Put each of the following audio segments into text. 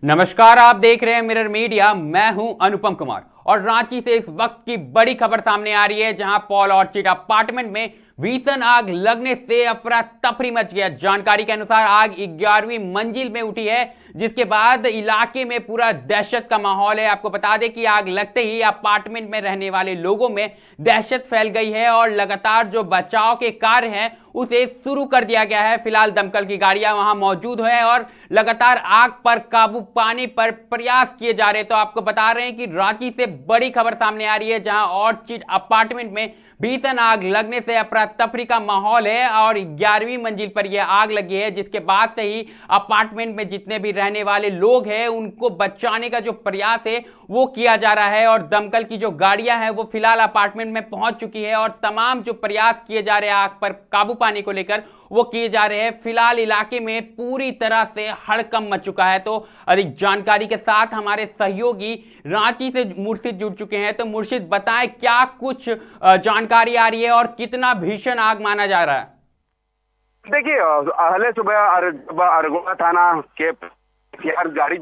नमस्कार, आप देख रहे हैं मिरर मीडिया। मैं हूं अनुपम कुमार और रांची से इस वक्त की बड़ी खबर सामने आ रही है, जहां पॉल ऑर्चिड अपार्टमेंट में भीषण आग लगने से अफरा तफरी मच गया। जानकारी के अनुसार आग 11वीं मंजिल में उठी है, जिसके बाद इलाके में पूरा दहशत का माहौल है। आपको बता दें कि आग लगते ही अपार्टमेंट में रहने वाले लोगों में दहशत फैल गई है और लगातार जो बचाव के कार्य हैं उसे शुरू कर दिया गया है। फिलहाल दमकल की गाड़ियां वहां मौजूद हैं और लगातार आग पर काबू पाने पर प्रयास किए जा रहे हैं। तो आपको बता रहे हैं कि रांची से बड़ी खबर सामने आ रही है, जहां ऑर्चिड अपार्टमेंट में भीषण आग लगने से अफरा तफरी का माहौल है और 11वीं मंजिल पर यह आग लगी है, जिसके बाद से ही अपार्टमेंट में जितने भी रहने वाले लोग हैं उनको बचाने का जो प्रयास है वो किया जा रहा है। और दमकल की जो गाड़ियां हैं वो फिलहाल अपार्टमेंट में पहुंच चुकी है और तमाम जो प्रयास किए जा रहे हैं आग पर काबू पाने को लेकर वो किए जा रहे हैं। फिलहाल इलाके में पूरी तरह से हड़कंप मच चुका है। तो अधिक जानकारी के साथ हमारे सहयोगी रांची से मुर्शिद जुड़ चुके हैं। तो मुर्शिद, बताएं क्या कुछ जानकारी आ रही है और कितना भीषण आग माना जा रहा है? देखिए, अहले सुबह अरगोड़ा थाना के गाड़ी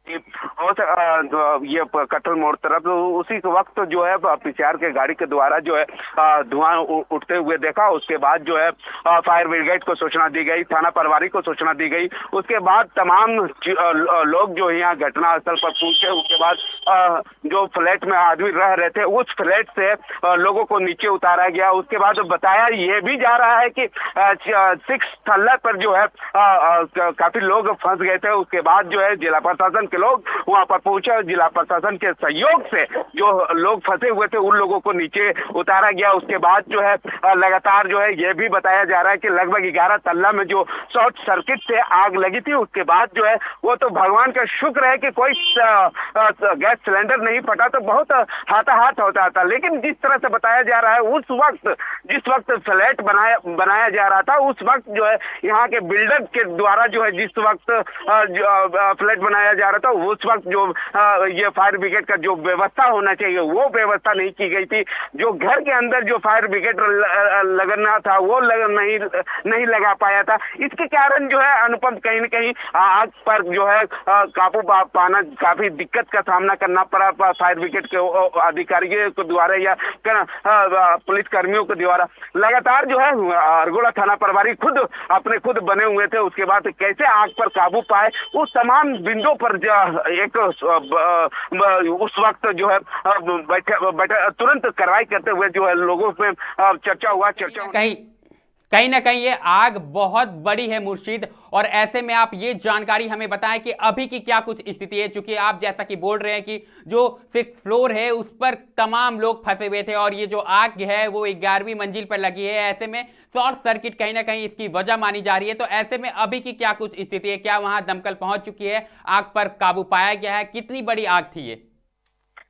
और ये कटल मोड़ तरफ, तो उसी वक्त जो है पीसीआर के गाड़ी के द्वारा जो है धुआं उठते हुए देखा। उसके बाद जो है फायर ब्रिगेड को सूचना दी गई, थाना प्रभारी को सूचना दी गई। उसके बाद तमाम लोग जो यहाँ घटना स्थल पर पहुंचे। उसके बाद जो फ्लैट में आदमी रह रहे थे उस फ्लैट से लोगों को नीचे उतारा गया। उसके बाद बताया ये भी जा रहा है कि 6th तल्ले पर जो है काफी लोग फंस गए थे। उसके बाद जो है जिला प्रशासन के लोग वहां पर पहुंचे। जिला प्रशासन के सहयोग से जो लोग फंसे हुए थे उन लोगों को नीचे उतारा गया। उसके बाद जो है लगातार जो है ये भी बताया जा रहा है कि लगभग 11 तल्ला में जो शॉर्ट सर्किट से आग लगी थी, उसके बाद जो है वो तो भगवान का शुक्र है कि कोई गैस सिलेंडर नहीं फटा, तो बहुत हाथाहाथ होता था। लेकिन जिस तरह से बताया जा रहा है उस वक्त जिस वक्त फ्लैट बनाया जा रहा था, उस वक्त जो है यहाँ के बिल्डर के द्वारा जो है जिस वक्त फ्लैट बनाया जा रहा था उस वक्त जो ये फायर ब्रिगेड का जो व्यवस्था होना चाहिए वो व्यवस्था नहीं की गई थी। जो घर के अंदर जो फायर ब्रिगेड लगना था वो नहीं लगा पाया था। इसके कारण जो है अनुपम कहीं न कहीं आग पर जो है काबू पाना काफी दिक्कत का सामना करना पड़ा फायर ब्रिगेड के अधिकारियों के द्वारा या पुलिस कर्मियों के द्वारा। लगातार जो है अरगोड़ा थाना प्रभारी खुद बने हुए थे। उसके बाद कैसे आग पर काबू पाए उस तमाम बिंदुओं पर एक उस वक्त जो है बैठे तुरंत कार्रवाई करते हुए जो है लोगों में चर्चा हुआ। कहीं ना कहीं ये आग बहुत बड़ी है मुर्शिद, और ऐसे में आप ये जानकारी हमें बताएं कि अभी की क्या कुछ स्थिति है, चूंकि आप जैसा कि बोल रहे हैं कि जो 6th फ्लोर है उस पर तमाम लोग फंसे हुए थे और ये जो आग है वो 11वीं मंजिल पर लगी है। ऐसे में शॉर्ट सर्किट कहीं ना कहीं इसकी वजह मानी जा रही है। तो ऐसे में अभी की क्या कुछ स्थिति है? क्या वहां दमकल पहुंच चुकी है, आग पर काबू पाया गया है? कितनी बड़ी आग थी ये?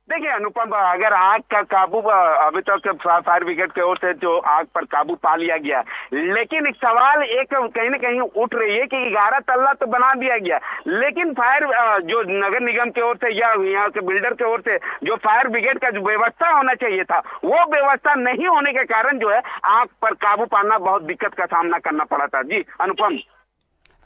देखिए अनुपम, अगर आग का काबू अभी तक फायर ब्रिगेड की ओर से जो आग पर काबू पा लिया गया, लेकिन एक सवाल एक कहीं ना कहीं उठ रही है कि 11 तल्ला तो बना दिया गया, लेकिन फायर जो नगर निगम की ओर से या यहाँ के बिल्डर की ओर से जो फायर ब्रिगेड का जो व्यवस्था होना चाहिए था वो व्यवस्था नहीं होने के कारण जो है आग पर काबू पाना बहुत दिक्कत का सामना करना पड़ा था। जी अनुपम,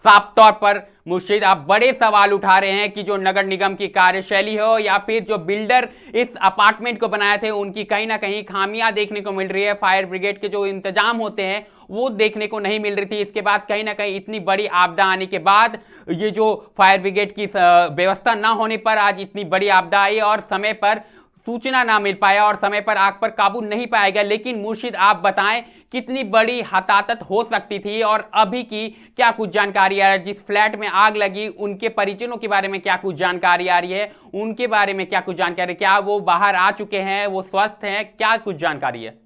साफ तौर पर मुर्शिद आप बड़े सवाल उठा रहे हैं कि जो नगर निगम की कार्यशैली हो या फिर जो बिल्डर इस अपार्टमेंट को बनाए थे उनकी कहीं ना कहीं खामियां देखने को मिल रही है। फायर ब्रिगेड के जो इंतजाम होते हैं वो देखने को नहीं मिल रही थी। इसके बाद कहीं ना कहीं इतनी बड़ी आपदा आने के बाद ये जो फायर ब्रिगेड की व्यवस्था ना होने पर आज इतनी बड़ी आपदा आई और समय पर सूचना ना मिल पाया और समय पर आग पर काबू नहीं पाया गया। लेकिन मुर्शिद आप बताएं कितनी बड़ी हताहत हो सकती थी और अभी की क्या कुछ जानकारी आ रही है? जिस फ्लैट में आग लगी उनके परिजनों के बारे में क्या कुछ जानकारी आ रही है? उनके बारे में क्या कुछ जानकारी, क्या वो बाहर आ चुके हैं, वो स्वस्थ हैं, क्या कुछ जानकारी है?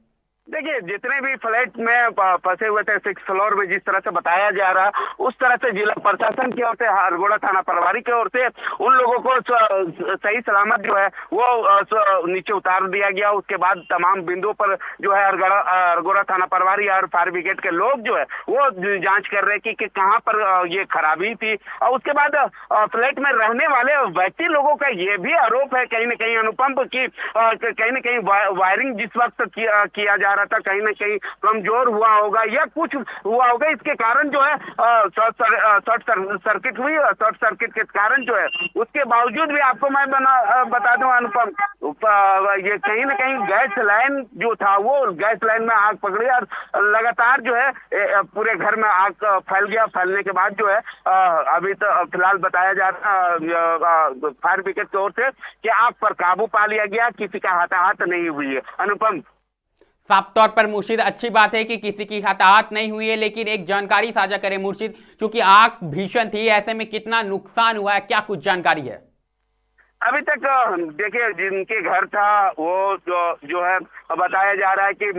देखिए, जितने भी फ्लैट में फंसे हुए थे 6th फ्लोर में, जिस तरह से बताया जा रहा उस तरह से जिला प्रशासन की ओर से अरगोड़ा थाना प्रभारी की ओर से उन लोगों को सही सलामत जो है वो नीचे उतार दिया गया। उसके बाद तमाम बिंदुओं पर जो है अरगोड़ा थाना प्रभारी और फायर ब्रिगेड के लोग जो है वो जांच कर रहे कि कहाँ पर ये खराबी थी। और उसके बाद फ्लैट में रहने वाले व्यक्ति लोगों का ये भी आरोप है कहीं ना कहीं अनुपम की कहीं ना कहीं वायरिंग जिस वक्त किया जा रहा था कहीं ना कहीं कमजोर हुआ होगा या कुछ हुआ होगा, इसके कारण जो है शॉर्ट सर्किट हुई। शॉर्ट सर्किट के कारण जो है उसके बावजूद भी आपको मैं बता दूं अनुपम, ये कहीं ना कहीं गैस लाइन जो था वो गैस लाइन में आग पकड़ी और लगातार जो है पूरे घर में आग फैल गया। फैलने के बाद जो है अभी तो फिलहाल बताया जा रहा फायर ब्रिगेड की ओर से कि आग पर काबू पा लिया गया, किसी का हताहत नहीं हुई है। अनुपम, साफ तौर पर मुर्शिद, अच्छी बात है कि किसी की हताहत नहीं हुई है, लेकिन एक जानकारी साझा करें मुर्शिद, क्योंकि आग भीषण थी, ऐसे में कितना नुकसान हुआ है, क्या कुछ जानकारी है? अभी तक देखिए जिनके घर था वो जो है बताया जा रहा है कि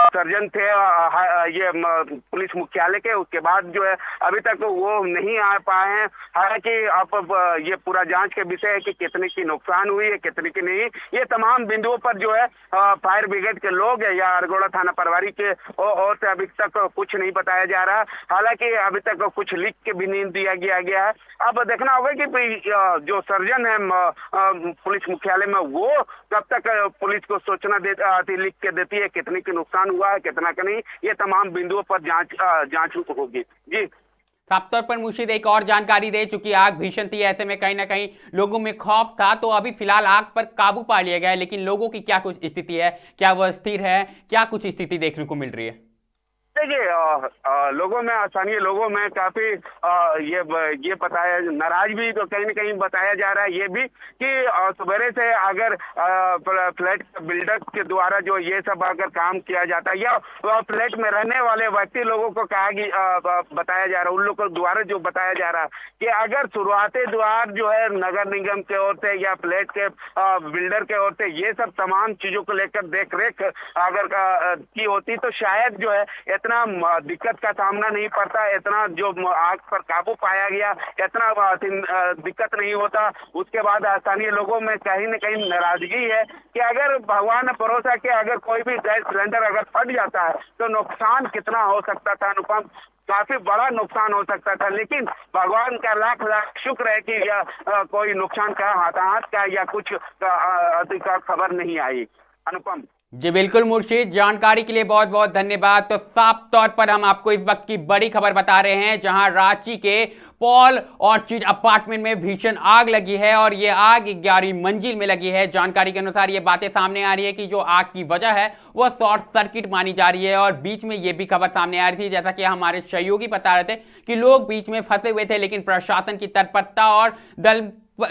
सर्जन थे ये पुलिस मुख्यालय के, उसके बाद जो है अभी तक वो नहीं आ पाए हैं। हालांकि अब ये पूरा जांच के विषय है कि कितने की नुकसान हुई है, कितने की नहीं। ये तमाम बिंदुओं पर जो है फायर ब्रिगेड के लोग है या अरगोड़ा थाना प्रभारी के और से अभी तक कुछ नहीं बताया जा रहा। हालांकि अभी तक कुछ लिख के भी नहीं दिया गया है। अब देखना होगा कि जो सर्जन है पुलिस मुख्यालय में वो कब तक पुलिस को सूचना लिख के देती है, कितने की नुकसान हुआ है, कितना का नहीं। ये तमाम बिंदुओं पर जांच होगी। जी साफ तौर पर मुर्शिद एक और जानकारी दे, चूंकि आग भीषण थी, ऐसे में कहीं ना कहीं लोगों में खौफ था, तो अभी फिलहाल आग पर काबू पा लिया गया है, लेकिन लोगों की क्या कुछ स्थिति है, क्या वह स्थिर है, क्या कुछ स्थिति देखने को मिल रही है? देखिए लोगों में, स्थानीय लोगों में काफी ये बताया, नाराज भी तो कहीं ना कहीं बताया जा रहा है ये भी कि सवेरे से अगर फ्लैट बिल्डर के द्वारा जो ये सब अगर काम किया जाता है या फ्लैट में रहने वाले व्यक्ति लोगों को बताया जा रहा है, उन लोगों के द्वारा जो बताया जा रहा है कि अगर शुरुआती द्वार जो है नगर निगम की ओर से या फ्लैट के बिल्डर के ओर से ये सब तमाम चीजों को लेकर देख रेख अगर की होती तो शायद जो है इतना दिक्कत का सामना नहीं पड़ता, इतना जो आग पर काबू पाया गया इतना दिक्कत नहीं होता। उसके बाद स्थानीय लोगों में कहीं न कहीं नाराजगी है कि अगर भगवान ने भरोसा कि अगर कोई भी गैस सिलेंडर अगर फट जाता है तो नुकसान कितना हो सकता था अनुपम, काफी बड़ा नुकसान हो सकता था। लेकिन भगवान का लाख लाख शुक्र है कि कोई नुकसान का, हताहत का या कुछ का खबर नहीं आई। अनुपम जी बिल्कुल मुर्शिद, जानकारी के लिए बहुत बहुत धन्यवाद। तो साफ तौर पर हम आपको इस वक्त की बड़ी खबर बता रहे हैं, जहां रांची के पॉल ऑर्चिड अपार्टमेंट में भीषण आग लगी है और ये आग 11वीं मंजिल में लगी है। जानकारी के अनुसार ये बातें सामने आ रही है कि जो आग की वजह है वो शॉर्ट सर्किट मानी जा रही है। और बीच में ये भी खबर सामने आ रही थी, जैसा कि हमारे सहयोगी बता रहे थे, कि लोग बीच में फंसे हुए थे, लेकिन प्रशासन की तत्परता और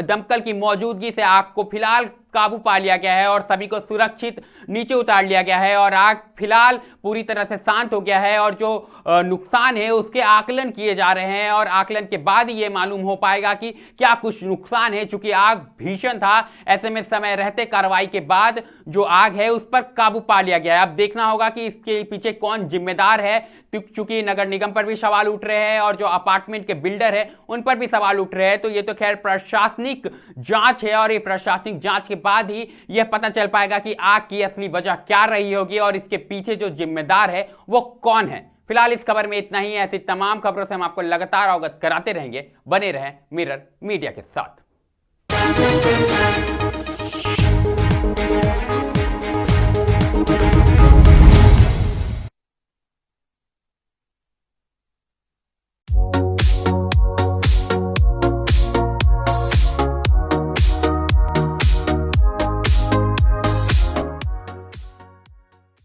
दमकल की मौजूदगी से आग को फिलहाल काबू पा लिया गया है और सभी को सुरक्षित नीचे उतार लिया गया है और आग फिलहाल पूरी तरह से शांत हो गया है। और जो नुकसान है उसके आकलन किए जा रहे हैं और आकलन के बाद ही ये मालूम हो पाएगा कि क्या कुछ नुकसान है। चूंकि आग भीषण था, ऐसे में समय रहते कार्रवाई के बाद जो आग है उस पर काबू पा लिया गया है। अब देखना होगा कि इसके पीछे कौन जिम्मेदार है, चूंकि नगर निगम पर भी सवाल उठ रहे हैं और जो अपार्टमेंट के बिल्डर है उन पर भी सवाल उठ रहे हैं। तो ये तो खैर प्रशासनिक जांच है और ये प्रशासनिक जांच के बाद ही यह पता चल पाएगा कि आग की असली वजह क्या रही होगी और इसके पीछे जो जिम्मेदार है वो कौन है। फिलहाल इस खबर में इतना ही है। ऐसी तमाम खबरों से हम आपको लगातार अवगत कराते रहेंगे। बने रहें मिरर मीडिया के साथ।